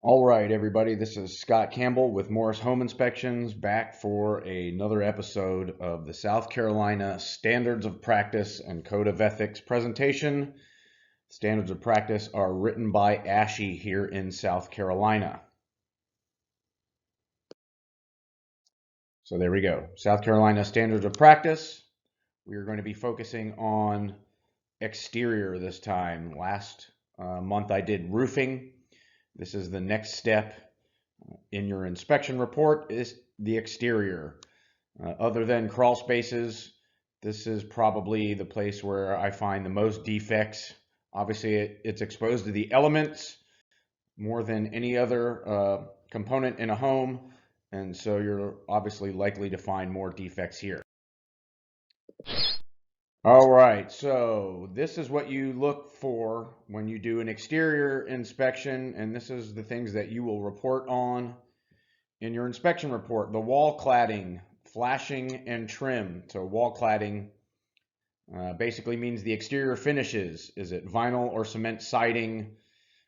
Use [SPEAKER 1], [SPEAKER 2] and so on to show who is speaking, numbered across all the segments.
[SPEAKER 1] All right, everybody, this is Scott Campbell with Morris Home Inspections back for another episode of the South Carolina Standards of Practice and Code of Ethics presentation. Standards of Practice are written by ASHI here in South Carolina. So there we go. South Carolina Standards of Practice. We are going to be focusing on exterior this time. Last month I did roofing. This is the next step in your inspection report is the exterior. Other than crawl spaces, this is probably the place where I find the most defects. Obviously, it's exposed to the elements more than any other component in a home, and so you're obviously likely to find more defects here. All right, so this is what you look for when you do an exterior inspection, and this is the things that you will report on in your inspection report. The wall cladding, flashing, and trim. So wall cladding basically means the exterior finishes. Is it vinyl or cement siding,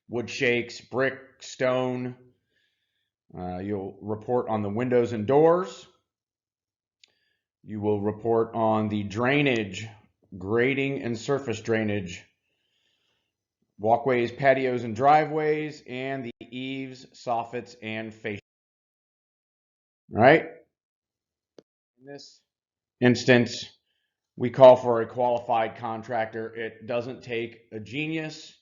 [SPEAKER 1] wood shakes, brick, stone? You'll report on the windows and doors. You will report on the drainage, grading and surface drainage, walkways, patios, and driveways, and the eaves, soffits, and fascia. All right. In this instance, we call for a qualified contractor. It doesn't take a genius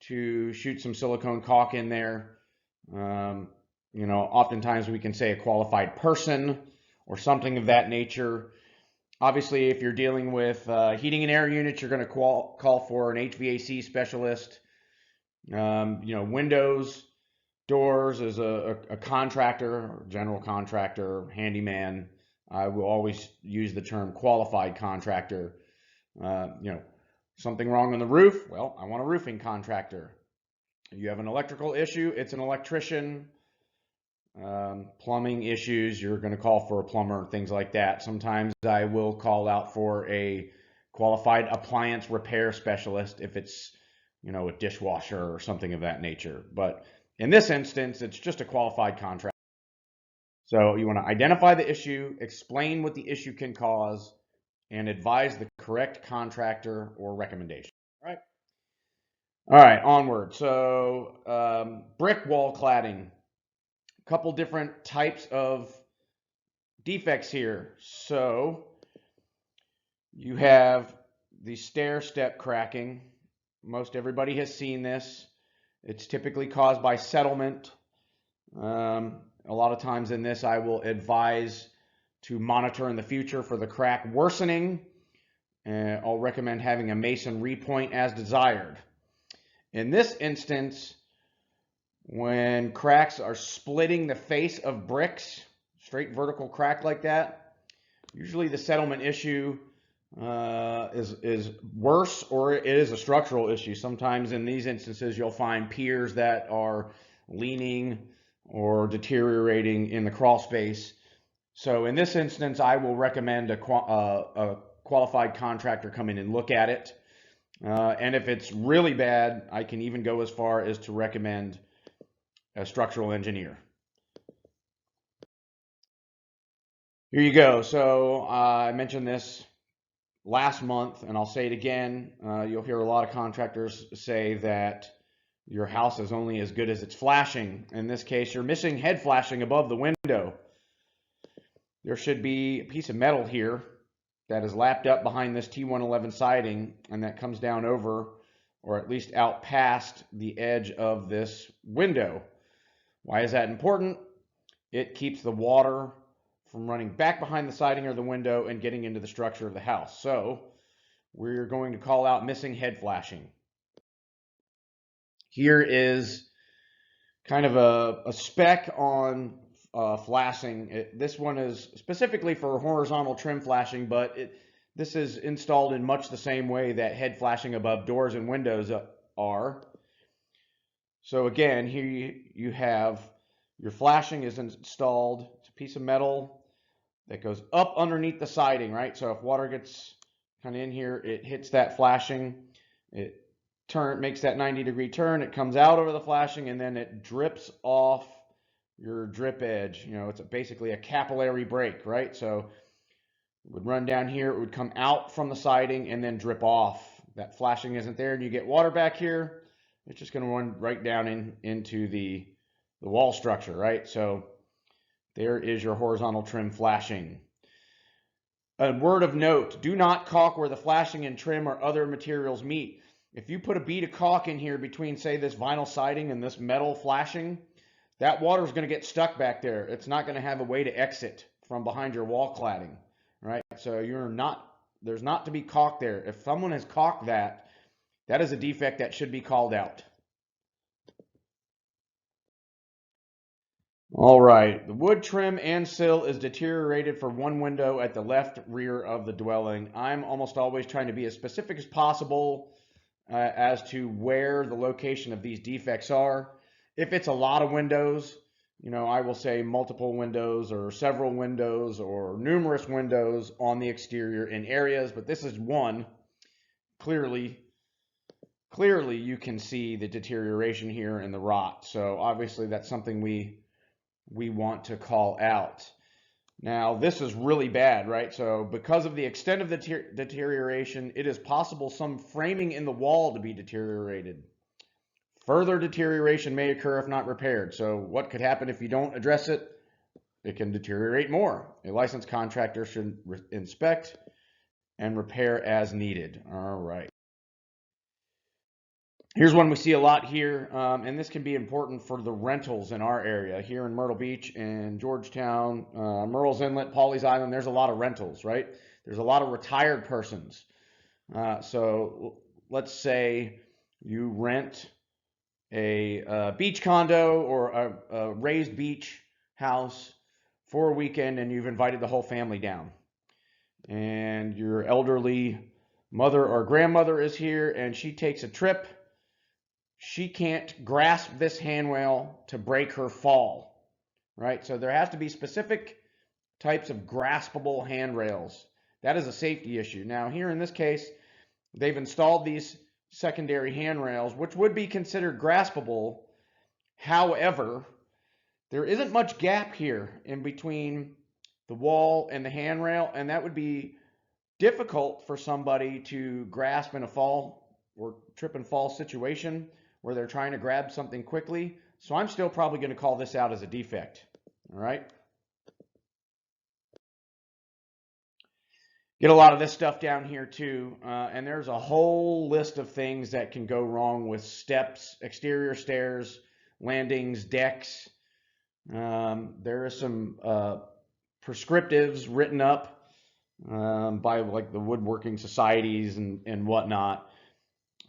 [SPEAKER 1] to shoot some silicone caulk in there. Oftentimes we can say a qualified person or something of that nature. Obviously, if you're dealing with heating and air units, you're going to call for an HVAC specialist. Windows, doors as a contractor, general contractor, handyman. I will always use the term qualified contractor. Something wrong on the roof? Well, I want a roofing contractor. You have an electrical issue, it's an electrician. Plumbing issues, you're going to call for a plumber, things like that. Sometimes I will call out for a qualified appliance repair specialist if it's, a dishwasher or something of that nature. But in this instance, it's just a qualified contractor. So you want to identify the issue, explain what the issue can cause, and advise the correct contractor or recommendation. All right. All right, onward. So brick wall cladding. A couple different types of defects here. So you have the stair step cracking. Most everybody has seen this. It's typically caused by settlement. A lot of times in this, I will advise to monitor in the future for the crack worsening. I'll recommend having a mason repoint as desired. In this instance, when cracks are splitting the face of bricks, straight vertical crack like that, usually the settlement issue is worse, or it is a structural issue. Sometimes in these instances, you'll find piers that are leaning or deteriorating in the crawl space. So in this instance, I will recommend a qualified contractor come in and look at it. And if it's really bad, I can even go as far as to recommend a structural engineer. Here you go. So I mentioned this last month, and I'll say it again. You'll hear a lot of contractors say that your house is only as good as its flashing. In this case, you're missing head flashing above the window. There should be a piece of metal here that is lapped up behind this T111 siding, and that comes down over, or at least out past the edge of this window. Why is that important? It keeps the water from running back behind the siding or the window and getting into the structure of the house. So we're going to call out missing head flashing. Here is kind of a spec on flashing. This one is specifically for horizontal trim flashing, but this is installed in much the same way that head flashing above doors and windows are. So again, here you have your flashing is installed. It's a piece of metal that goes up underneath the siding, right? So if water gets kind of in here, it hits that flashing. It makes that 90-degree turn. It comes out over the flashing, and then it drips off your drip edge. You know, it's basically a capillary break, right? So it would run down here, it would come out from the siding and then drip off. That flashing isn't there, and you get water back here. It's just going to run right down into the wall structure, right? So there is your horizontal trim flashing. A word of note, do not caulk where the flashing and trim or other materials meet. If you put a bead of caulk in here between, say, this vinyl siding and this metal flashing, that water is going to get stuck back there. It's not going to have a way to exit from behind your wall cladding, right? So there's not to be caulk there. If someone has caulked that, that is a defect that should be called out. All right, the wood trim and sill is deteriorated for one window at the left rear of the dwelling. I'm almost always trying to be as specific as possible as to where the location of these defects are. If it's a lot of windows, you know, I will say multiple windows or several windows or numerous windows on the exterior in areas, but this is one. Clearly you can see the deterioration here and the rot. So obviously that's something we want to call out. Now, this is really bad, right? So because of the extent of the deterioration, it is possible some framing in the wall to be deteriorated. Further deterioration may occur if not repaired. So what could happen if you don't address it? It can deteriorate more. A licensed contractor should inspect and repair as needed. All right. Here's one we see a lot here, and this can be important for the rentals in our area. Here in Myrtle Beach and Georgetown, Murrells Inlet, Pawleys Island, there's a lot of rentals, right? There's a lot of retired persons. So let's say you rent a beach condo or a raised beach house for a weekend, and you've invited the whole family down. And your elderly mother or grandmother is here, and she takes a trip. She can't grasp this handrail to break her fall, right? So there has to be specific types of graspable handrails. That is a safety issue. Now here in this case, they've installed these secondary handrails, which would be considered graspable. However, there isn't much gap here in between the wall and the handrail, and that would be difficult for somebody to grasp in a fall or trip and fall situation where they're trying to grab something quickly. So I'm still probably going to call this out as a defect. All right. Get a lot of this stuff down here too. And there's a whole list of things that can go wrong with steps, exterior stairs, landings, decks. There are some prescriptives written up by like the woodworking societies and whatnot.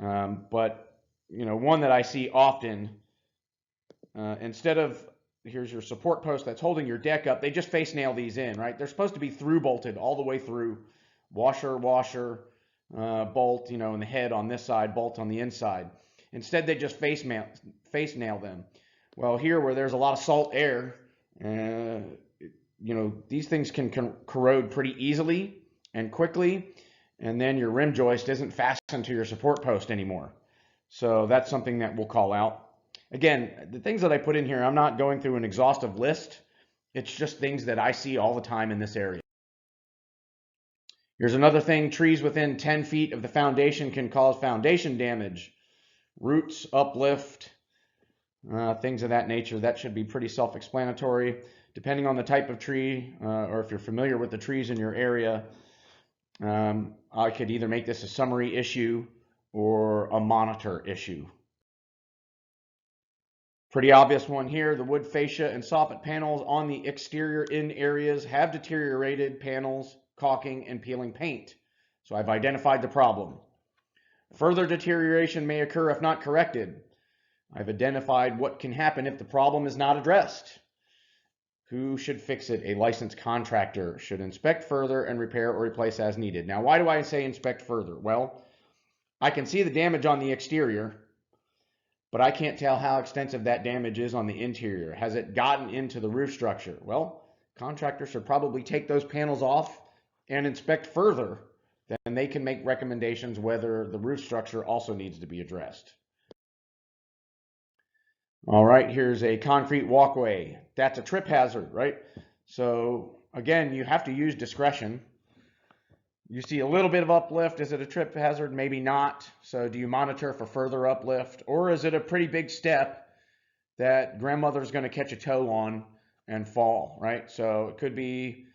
[SPEAKER 1] But you know, one that I see often, instead of, here's your support post that's holding your deck up, they just face nail these in, right? They're supposed to be through bolted all the way through. Washer, bolt, you know, in the head on this side, bolt on the inside. Instead, they just face nail them. Well, here where there's a lot of salt air, you know, these things can corrode pretty easily and quickly, and then your rim joist isn't fastened to your support post anymore. So that's something that we'll call out. Again, the things that I put in here, I'm not going through an exhaustive list. It's just things that I see all the time in this area. Here's another thing. Trees within 10 feet of the foundation can cause foundation damage. Roots, uplift, things of that nature. That should be pretty self-explanatory. Depending on the type of tree, or if you're familiar with the trees in your area, I could either make this a summary issue or a monitor issue. Pretty obvious one here. The wood fascia and soffit panels on the exterior in areas have deteriorated panels, caulking, and peeling paint. So I've identified the problem. Further deterioration may occur if not corrected. I've identified what can happen if the problem is not addressed. Who should fix it? A licensed contractor should inspect further and repair or replace as needed. Now, why do I say inspect further? Well, I can see the damage on the exterior, but I can't tell how extensive that damage is on the interior. Has it gotten into the roof structure? Well, contractors should probably take those panels off and inspect further then they can make recommendations whether the roof structure also needs to be addressed. All right, here's a concrete walkway. That's a trip hazard, right? So again, you have to use discretion. You see a little bit of uplift. Is it a trip hazard? Maybe not. So do you monitor for further uplift? Or is it a pretty big step that grandmother's going to catch a toe on and fall, right? So it could be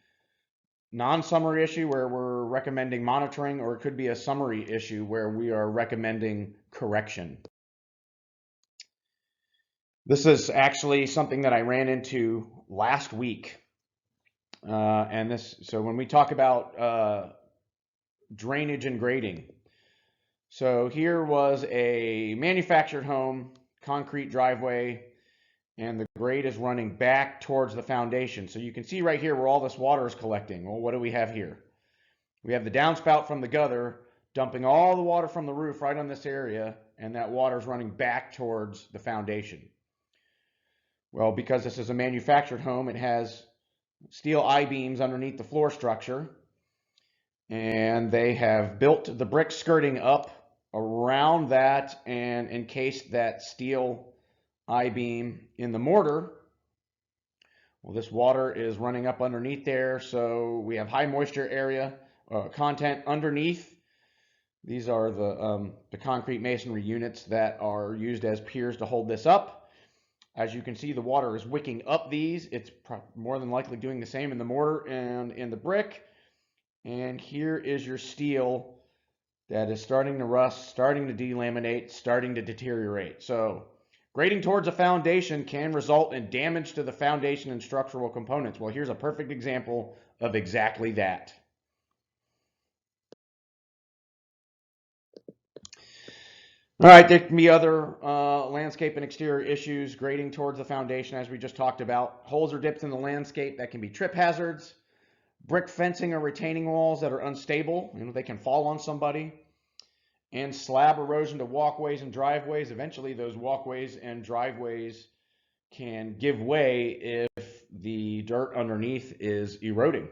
[SPEAKER 1] non-summary issue where we're recommending monitoring, or it could be a summary issue where we are recommending correction. This is actually something that I ran into last week. So when we talk about drainage and grading, so here was a manufactured home, concrete driveway, and the grade is running back towards the foundation. So you can see right here where all this water is collecting. Well, what do we have here? We have the downspout from the gutter dumping all the water from the roof right on this area, and that water is running back towards the foundation. Well, because this is a manufactured home, it has steel I-beams underneath the floor structure, and they have built the brick skirting up around that and encased that steel I-beam in the mortar. Well, this water is running up underneath there, so we have high moisture area content underneath. These are the concrete masonry units that are used as piers to hold this up. As you can see, the water is wicking up these. It's more than likely doing the same in the mortar and in the brick. And here is your steel that is starting to rust, starting to delaminate, starting to deteriorate. So grading towards a foundation can result in damage to the foundation and structural components. Well, here's a perfect example of exactly that. All right, there can be other landscape and exterior issues. Grading towards the foundation, as we just talked about. Holes or dips in the landscape, that can be trip hazards. Brick fencing or retaining walls that are unstable, they can fall on somebody. And slab erosion to walkways and driveways. Eventually, those walkways and driveways can give way if the dirt underneath is eroding.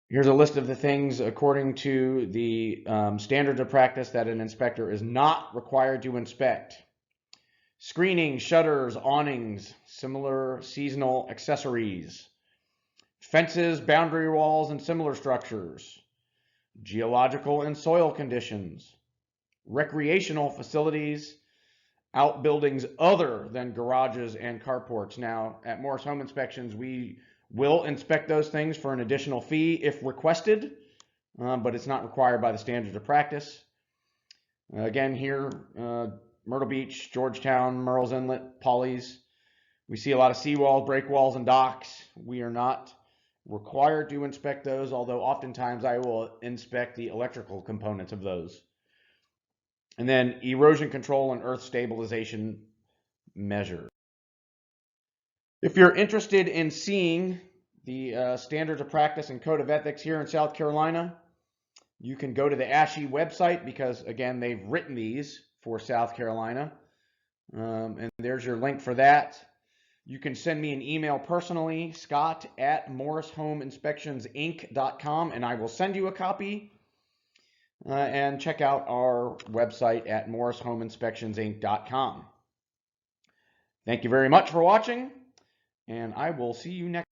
[SPEAKER 1] Here's a list of the things according to the standards of practice that an inspector is not required to inspect. Screening, shutters, awnings, similar seasonal accessories, fences, boundary walls, and similar structures, geological and soil conditions, recreational facilities, outbuildings other than garages and carports. Now, at Morris Home Inspections, we will inspect those things for an additional fee if requested, but it's not required by the standards of practice. Again, here, Myrtle Beach, Georgetown, Murrells Inlet, Pawleys. We see a lot of seawalls, break walls, and docks. We are not required to inspect those, although oftentimes I will inspect the electrical components of those. And then erosion control and earth stabilization measures. If you're interested in seeing the standards of practice and code of ethics here in South Carolina, you can go to the ASHI website because, again, they've written these for South Carolina. And there's your link for that. You can send me an email personally, scott@morrishomeinspectionsinc.com, and I will send you a copy. And check out our website at morrishomeinspectionsinc.com. Thank you very much for watching, and I will see you next